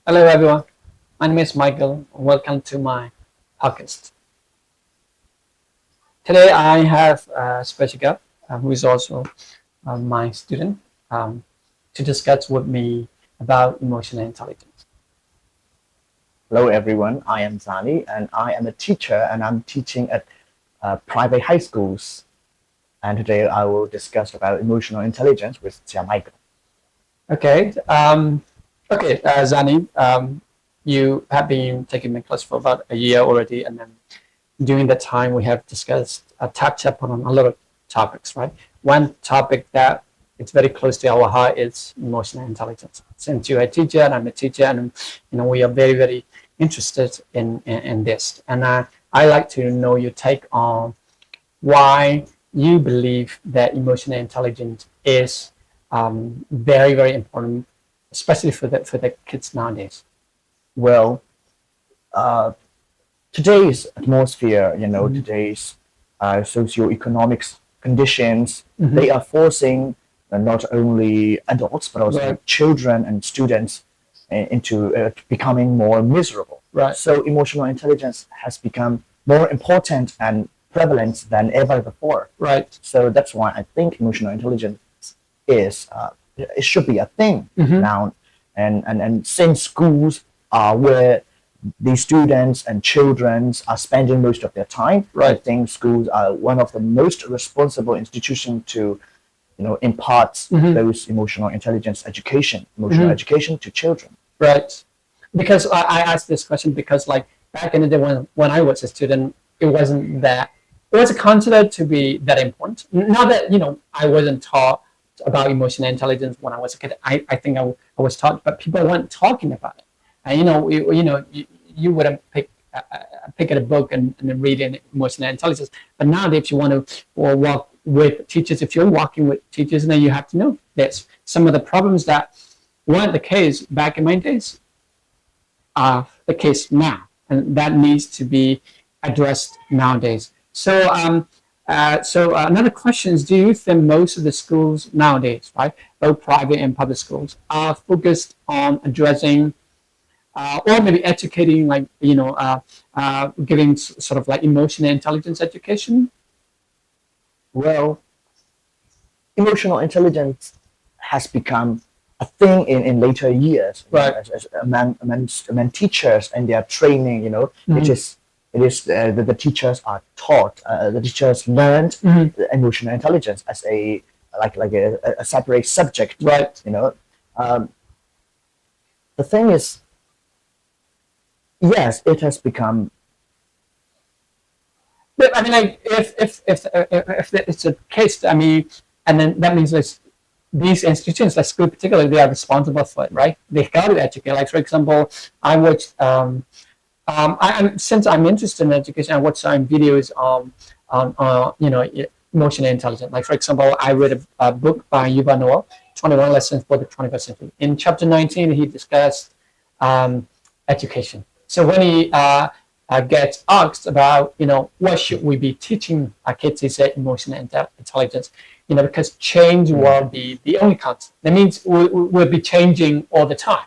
Hello, everyone. My name is Michael. Welcome to my podcast. Today, I have a special guest who is also my student to discuss with me about emotional intelligence. Hello everyone, I am Zani and I am a teacher and I'm teaching at private high schools. And today I will discuss about emotional intelligence with Jia Michael. Okay. Zani, you have been taking my class for about a year already, and then during that time, we have discussed, touched upon a lot of topics, right? One topic that it's very close to our heart is emotional intelligence. Since you're a teacher and I'm a teacher, and we are very, very interested in this. And I like to know your take on why you believe that emotional intelligence is very, very important, especially for the kids nowadays. Well, today's atmosphere, Mhm. today's socioeconomic conditions, Mhm. they are forcing not only adults but also Right. children and students into becoming more miserable. Right. So emotional intelligence has become more important and prevalent than ever before. Right. So that's why I think emotional intelligence is it should be a thing Mhm. now, and since schools are where the students and children are spending most of their time, I Right. think schools are one of the most responsible institutions to impart Mhm. those emotional Mhm. education to children. Right. Because I asked this question because, like, back in the day when I was a student, it wasn't considered to be that important. Not that, I wasn't taught about emotional intelligence when I was a kid. I think I was taught, but people weren't talking about it. And, you wouldn't pick at a book and then read in emotional intelligence. But nowadays, if you want to or walk with teachers, if you're walking with teachers, then you have to know this. Some of the problems that weren't the case back in my days are the case now, and that needs to be addressed nowadays. So another question is: do you think most of the schools nowadays, right, both private and public schools, are focused on addressing or maybe educating, like giving sort of like emotional intelligence education? Well, emotional intelligence has become a thing in later years, Right. as among teachers and their training. Mhm. It is the teachers are taught, the teachers learned Mhm. the emotional intelligence as a separate subject. Right. Um, the thing is, yes, it has become. But I mean, like, if it's a case, I mean, and then that means that these institutions, like school particularly, they are responsible for it, right? They got to educate. Like, for example, I watched. Since I'm interested in education, I watched some videos on emotional intelligence. Like, for example, I read a book by Yuval Noah, 21 Lessons for the 21st Century. In chapter 19, he discussed um, education. So when he gets asked about, what should we be teaching our kids, he said emotional intelligence, because change will be the only constant. That means we'll be changing all the time.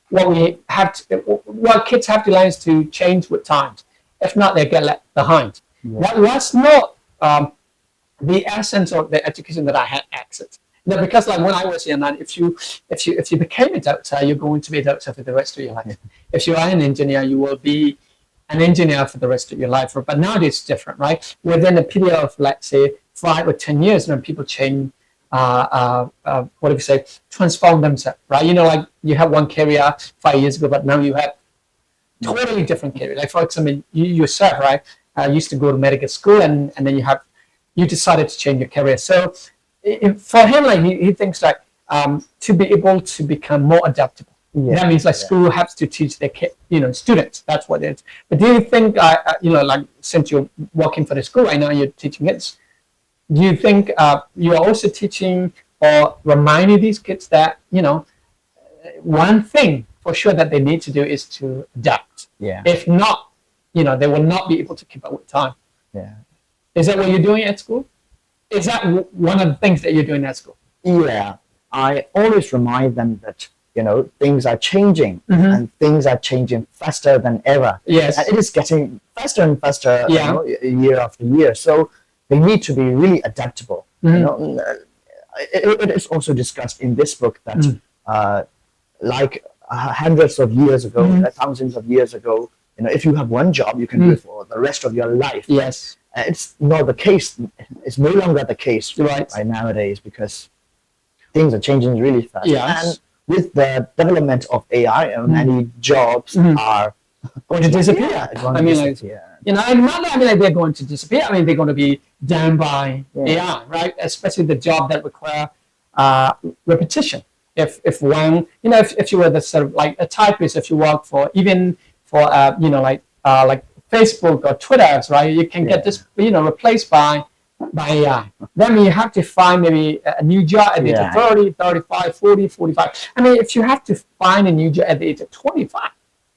What kids have to learn is to change with times. If not, they get left behind. That's not the essence of the education that I had access. Because like when I was young, if you became a doctor, you're going to be a doctor for the rest of your life. If you are an engineer, you will be an engineer for the rest of your life. But nowadays it's different, right? Within a period of, let's say, 5 or 10 years, when people change, what do we say, transform themselves, right? Like you have one career 5 years ago, but now you have totally different career. Like, for example, you yourself, right? Used to go to medical school, and then you decided to change your career. So for him, like he thinks that to be able to become more adaptable. That means like school has to teach their students. That's what it is. But do you think, like since you're working for the school right now, you're teaching kids. Do you think you are also teaching or reminding these kids that one thing for sure that they need to do is to adapt. Yeah. If not, they will not be able to keep up with time. Yeah. Is that what you're doing at school? Is that one of the things that you're doing at school? Yeah, I always remind them that things are changing and things are changing faster than ever. Yes. And it is getting faster and faster, Yeah. year after year. So they need to be really adaptable. It is also discussed in this book that, like hundreds of years ago, thousands of years ago, if you have one job, you can do it for the rest of your life. Yes. It's not the case. It's no longer the case Right. nowadays because things are changing really fast. Yes. And with the development of AI, many jobs are Going to disappear. Yeah, it's going I to mean, like, disappear. and not that I mean like they're going to disappear. I mean they're going to be done by AI, right? Especially the job that require repetition. If one, if you were the sort of like a typist, if you work for even for like Facebook or Twitter, right? You can get this replaced by AI. Then you have to find maybe a new job at the age of 30, 35, 40, 45. I mean, if you have to find a new job at the age of 25,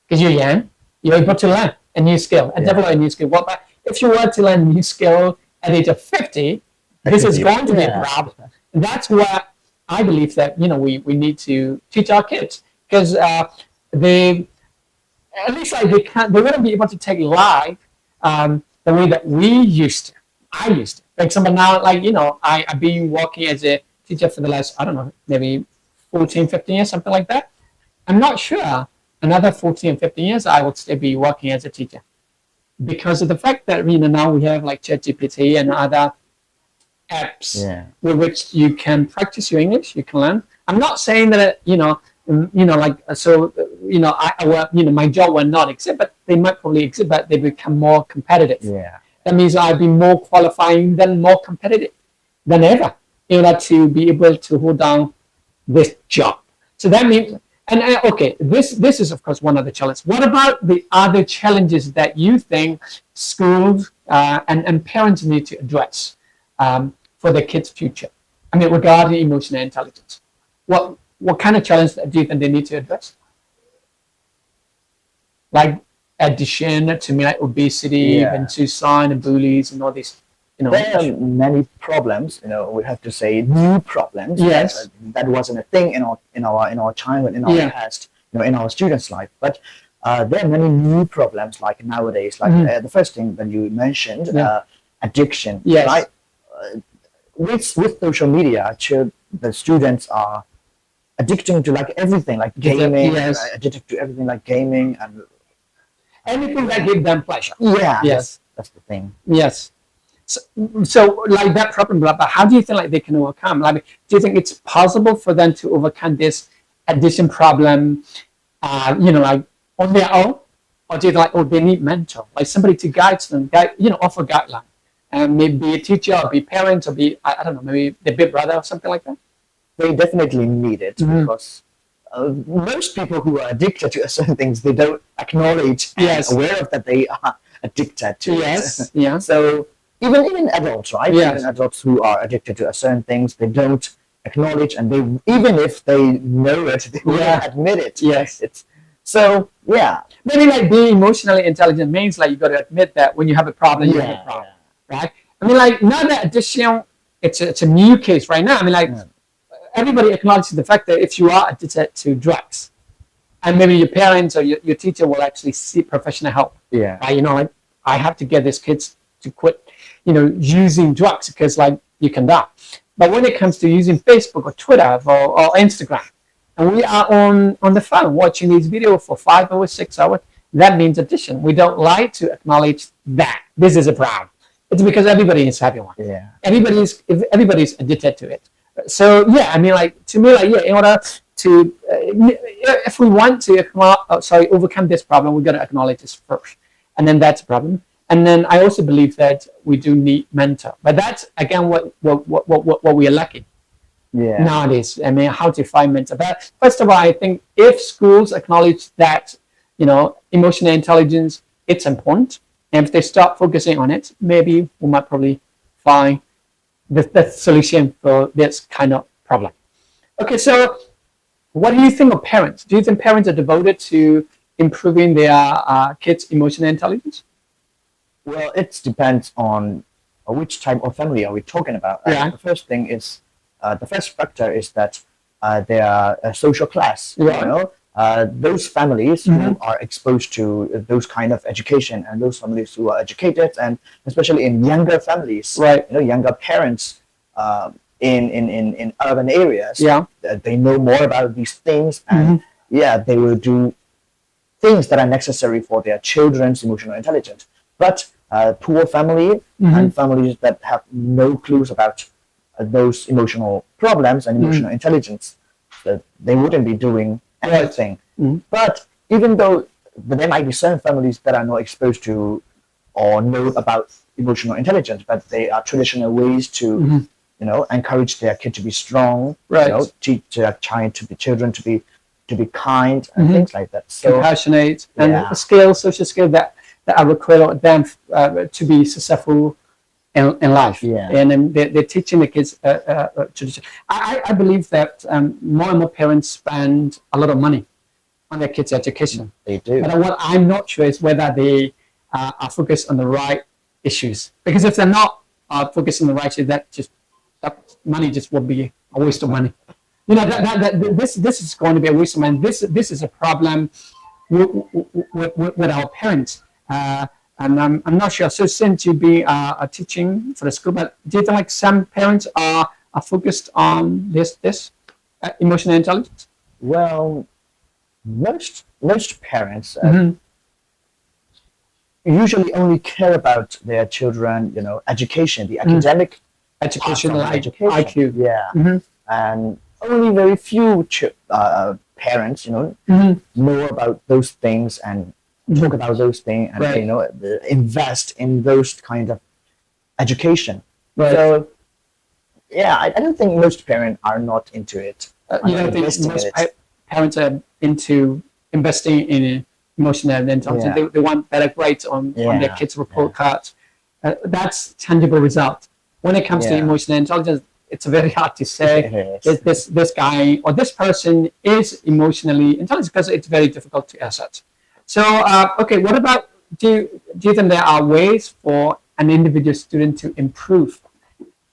because you're young, you're able to learn a new skill and develop a new skill. What about if you were to learn a new skill at the age of 50, this is going to be a problem. And that's what I believe that, we need to teach our kids because they, at least like they wouldn't be able to take life the way that we used to. I used to. For example, now, like, I've been working as a teacher for the last, I don't know, maybe 14, 15 years, something like that. I'm not sure another 14, 15 years I would still be working as a teacher because of the fact that, now we have like ChatGPT and other apps with which you can practice your English, you can learn. I'm not saying that, my job will not exist, but they might probably exist, but they become more competitive. Yeah. That means I'll be more qualifying than more competitive than ever in order to be able to hold down this job. So that means, okay, this is of course one of the challenges. What about the other challenges that you think schools and parents need to address for their kids' future? I mean, regarding emotional intelligence, what kind of challenge do you think they need to address? Like addition to me, like obesity and suicide and bullies and all these. There are many problems. We have to say new problems. Yes. That wasn't a thing in our childhood, in our past, in our students' life. But there are many new problems like nowadays. Like the first thing that you mentioned, addiction. Yes. Right. With social media, the students are addicted to like everything, like gaming. Yes. Addicted to everything like gaming and anything that gives them pleasure. Yeah. Yes. That's the thing. Yes. So like that problem, but how do you think like they can overcome? Like, do you think it's possible for them to overcome this addiction problem, like on their own, or do you think like they need mentor, like somebody to guide them, offer guideline, and maybe a teacher, or be parents, or be I don't know, maybe the big brother or something like that? They definitely need it because most people who are addicted to certain things, they don't acknowledge and aware of that they are addicted to it. Yeah. So even adults, right? Yes. Even adults who are addicted to certain things, they don't acknowledge, and they even if they know it, they won't admit it. Yes. Maybe like being emotionally intelligent means like you got to admit that when you have a problem, you have a problem, right? I mean, like now that addiction, it's a new case right now. I mean, like everybody acknowledges the fact that if you are addicted to drugs, and maybe your parents or your teacher will actually seek professional help. Yeah. Right? Like I have to get these kids to quit, using drugs because like you can die. But when it comes to using Facebook or Twitter or Instagram, and we are on the phone watching these videos for 5 hours, 6 hours, that means addiction. We don't like to acknowledge that this is a problem. It's because everybody is having one. Yeah. Everybody's addicted to it. So I mean, like to me, like in order to if we want to overcome this problem, we got to acknowledge this first, and then that's a problem. And then I also believe that we do need mentor, but that's again what we are lacking nowadays. I mean, how to find mentor. But first of all, I think if schools acknowledge that emotional intelligence, it's important, and if they start focusing on it, maybe we might probably find the solution for this kind of problem. Okay, so what do you think of parents? Do you think parents are devoted to improving their kids' emotional intelligence? Well, it depends on which type of family are we talking about. Yeah. The first thing is, the first factor is that their social class. Right. You know, those families who are exposed to those kind of education, and those families who are educated, and especially in younger families, Right. you know, younger parents in urban areas, Yeah. they know more about these things, and yeah, they will do things that are necessary for their children's emotional intelligence. But poor family and families that have no clues about those emotional problems and emotional intelligence, that they wouldn't be doing anything. But even though there might be certain families that are not exposed to or know about emotional intelligence, but they are traditional ways to, you know, encourage their kid to be strong, Right. you know, teach their child to be children to be kind and things like that. So Compassionate Yeah. and skills, social skills that are required of them to be successful in life. Yeah. And they're teaching the kids tradition. I believe that more and more parents spend a lot of money on their kids' education. they do. But what I'm not sure is whether they are focused on the right issues. Because if they're not focused on the right issues, that money just will be a waste of money. You know, this is going to be a waste of money. This is a problem with our parents. And I'm not sure. So since you be teaching for the school, but do you think like some parents are focused on this emotional intelligence? Well, most parents usually only care about their children, you know, education, the academic Educational part of education. IQ. Yeah, and only very few parents, you know, know about those things and talk about those things, and Right. you know, invest in those kind of education. Right. So, yeah, I don't think most parents are not into it. You don't think investing in most it. parents are into investing in emotional intelligence? Yeah. They want better grades on their Yeah. kids' report cards. That's tangible result. When it comes to Yeah. emotional intelligence, it's very hard to It say is. this guy or this person is emotionally intelligent because it's very difficult to assess. So, okay, what about do you think there are ways for an individual student to improve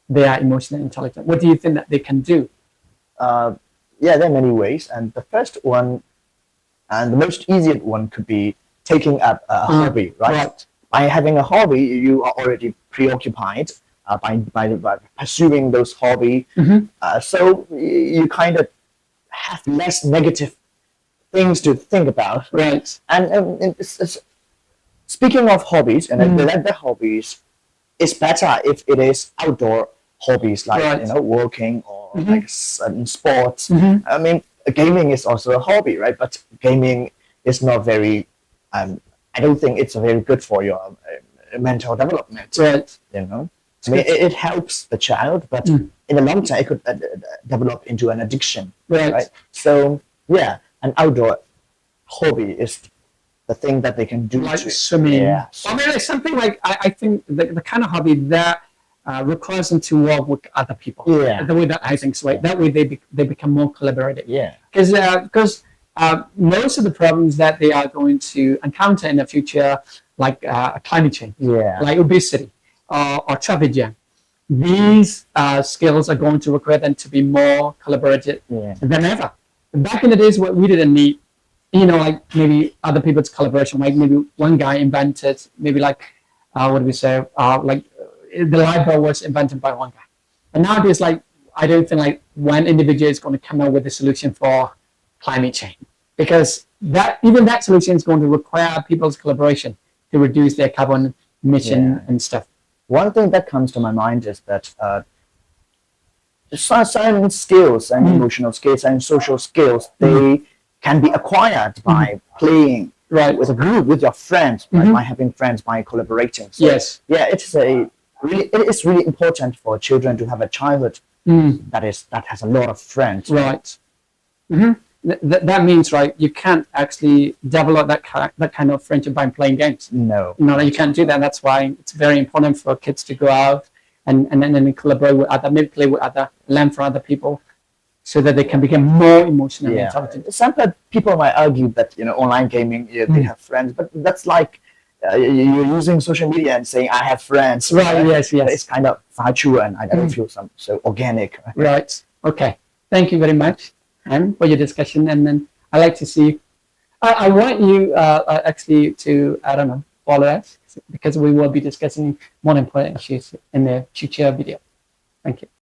their emotional intelligence? What do you think that they can do? Yeah, there are many ways, and the first one, and the most easiest one, could be taking up a hobby, right? Right. By having a hobby, you are already preoccupied by pursuing those hobby. So you kind of have less negative things to think about. Right. And speaking of hobbies, and the hobbies, it's better if it is outdoor hobbies, like Right. you know, working or like sports. I mean, gaming is also a hobby, right? But gaming is not very. I don't think it's very good for your mental development. Right. You know, I mean, it helps the child, but in the long term, it could develop into an addiction. Right. So yeah, an outdoor hobby is the thing that they can do. Like to, swimming. Yeah. I mean, it's something like I think the kind of hobby that requires them to work with other people. Yeah. The way that I think so. Right? That way they become more collaborative. Yeah. Because most of the problems that they are going to encounter in the future, like climate change, Yeah. like obesity, or traffic jam, these skills are going to require them to be more collaborative Yeah. than ever. Back in the days, what we didn't need, you know, like maybe other people's collaboration, like maybe one guy invented, maybe like, what do we say, like the light bulb was invented by one guy. But nowadays, like, I don't think like one individual is going to come up with a solution for climate change, because even that solution is going to require people's collaboration to reduce their carbon emission and stuff. One thing that comes to my mind is that science skills and emotional skills and social skills, they can be acquired by playing Right. with a group, with your friends, right? By having friends, by collaborating. So, Yes. yeah, it is really important for children to have a childhood that has a lot of friends. Right. That means, right, you can't actually develop that kind of friendship by playing games. No. No, you can't do that. That's why it's very important for kids to go out and then collaborate with other, maybe play with other, learn from other people, so that they can become more emotionally Yeah. intelligent. Sometimes people might argue that online gaming, they have friends, but that's like you're using social media and saying I have friends. Right. Yes. It's kind of virtual, and I don't feel so organic. Right. Okay. Thank you very much. and for your discussion. And then I like to see. I want you actually to, I don't know, follow us because we will be discussing more important issues in the future video. Thank you.